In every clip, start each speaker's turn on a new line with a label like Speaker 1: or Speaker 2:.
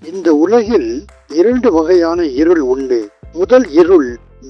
Speaker 1: இந்த உலகில் 2 வகையான இருள் உண்டு. முதல் இருள்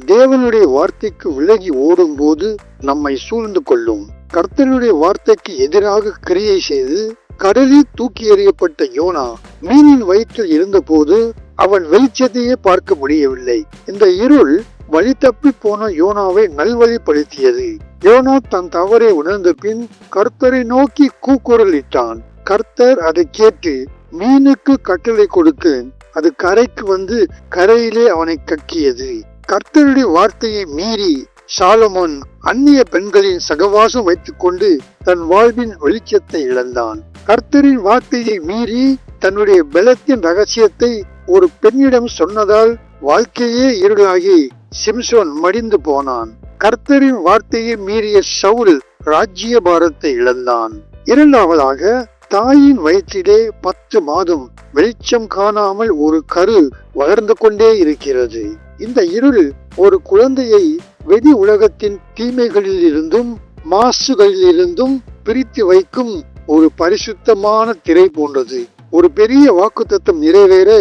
Speaker 1: தேவனுடைய வார்த்தைக்கு விலகி ஓடும் போது நம்மை சூழ்ந்து கொள்ளும். கர்த்தருடைய வார்த்தைக்கு எதிராக கிரியை செய்து கடலில் தூக்கி எறியப்பட்ட யோனா மீனின் வயிற்றில் இருந்தபோது அவன் வெளிச்சத்தையே பார்க்க முடியவில்லை. இந்த இருள் வழி தப்பி போன யோனாவை நல்வழிப்படுத்தியது. யோனா தன் தவறை உணர்ந்த பின் கர்த்தரை நோக்கி கூக்குரலிட்டான். கர்த்தர் அதை கேட்டு மீனுக்கு கட்டளை கொடுத்து அது கரைக்கு வந்து கரையிலே அவனை கக்கியது. கர்த்தருடைய வார்த்தையை மீறி சாலமோன் அந்நிய பெண்களின் சகவாசம் வைத்துக் கொண்டு தன் வாழ்வின் வெளிச்சத்தை இழந்தான். கர்த்தரின் வார்த்தையை மீறி தன்னுடைய பலத்தின் ரகசியத்தை ஒரு பெண்ணிடம் சொன்னதால் வாழ்க்கையே இருளாகி சிம்சோன் மடிந்து போனான். கர்த்தரின் வார்த்தையை மீறிய சவுல் ராஜ்ய பாரத்தை இழந்தான். இரண்டாவதாக, தாயின் வயிற்றிலே 10 மாதம் வெளிச்சம் காணாமல் ஒரு கரு வளர்ந்து கொண்டே இருக்கிறது. இந்த இருள் ஒரு குழந்தையை வெளி உலகத்தின் தீமைகளில் இருந்தும் மாசுகளில் இருந்தும் பிரித்து வைக்கும் ஒரு பரிசுத்தமான திரை போன்றது. ஒரு பெரிய வாக்குத்தத்தம் நிறைவேற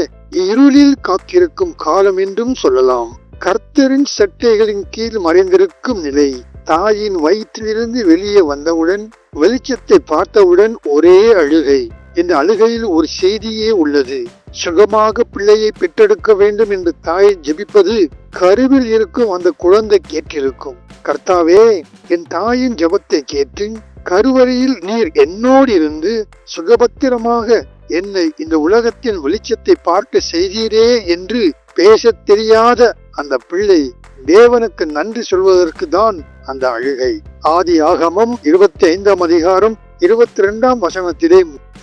Speaker 1: இருளில் காத்திருக்கும் காலம் என்றும் சொல்லலாம். கர்த்தரின் சட்டைகளின் கீழ் மறைந்திருக்கும் நிலை. தாயின் வயிற்றிலிருந்து வெளியே வந்தவுடன் வெளிச்சத்தை பார்த்தவுடன் ஒரே அழுகை. இந்த அழுகையில் ஒரு செய்தியே உள்ளது. சுகமாக பிள்ளையை பெற்றெடுக்க வேண்டும் என்று தாயை ஜெபிப்பது கருவில் இருக்கும் அந்த குழந்தை கேட்டிருக்கும். கர்த்தாவே, என் தாயின் ஜெபத்தை கேட்டு கருவறையில் நீர் என்னோடு இருந்து சுகபத்திரமாக என்னை இந்த உலகத்தின் வெளிச்சத்தை பார்க்க செய்தீரே என்று பேச தெரியாத அந்த பிள்ளை தேவனுக்கு நன்றி சொல்வதற்கு தான் அந்த அழுகை. ஆதியாகமம் 25ஆம் அதிகாரம் 22ஆம் வசனத்திலே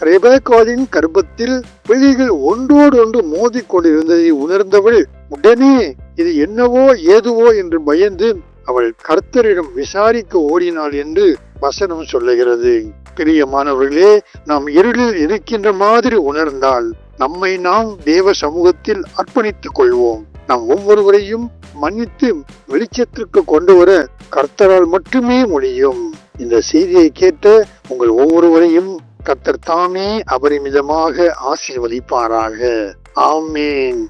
Speaker 1: ரெபெக்காளின் கர்ப்பத்தில் பிள்ளைகள் ஒன்றோடொன்று மோதி கொண்டிருந்ததை உணர்ந்தவள் உடனே இது என்னவோ ஏதுவோ என்று பயந்து அவள் கர்த்தரிடம் விசாரிக்க ஓடினாள் என்று வசனம் சொல்லுகிறது. பிரியமானவர்களே, நாம் இருளில் இருக்கின்ற மாதிரி உணர்ந்தால் நம்மை நாம் தேவ சமூகத்தில் அர்ப்பணித்துக் கொள்வோம். நாம் ஒவ்வொருவரையும் மன்னித்து வெளிச்சத்திற்கு கொண்டு வர கர்த்தரால் மட்டுமே முடியும். இந்த செய்தியை கேட்ட உங்கள் ஒவ்வொருவரையும் கர்த்தர் தாமே அபரிமிதமாக ஆசீர்வதிப்பாராக. ஆமென்.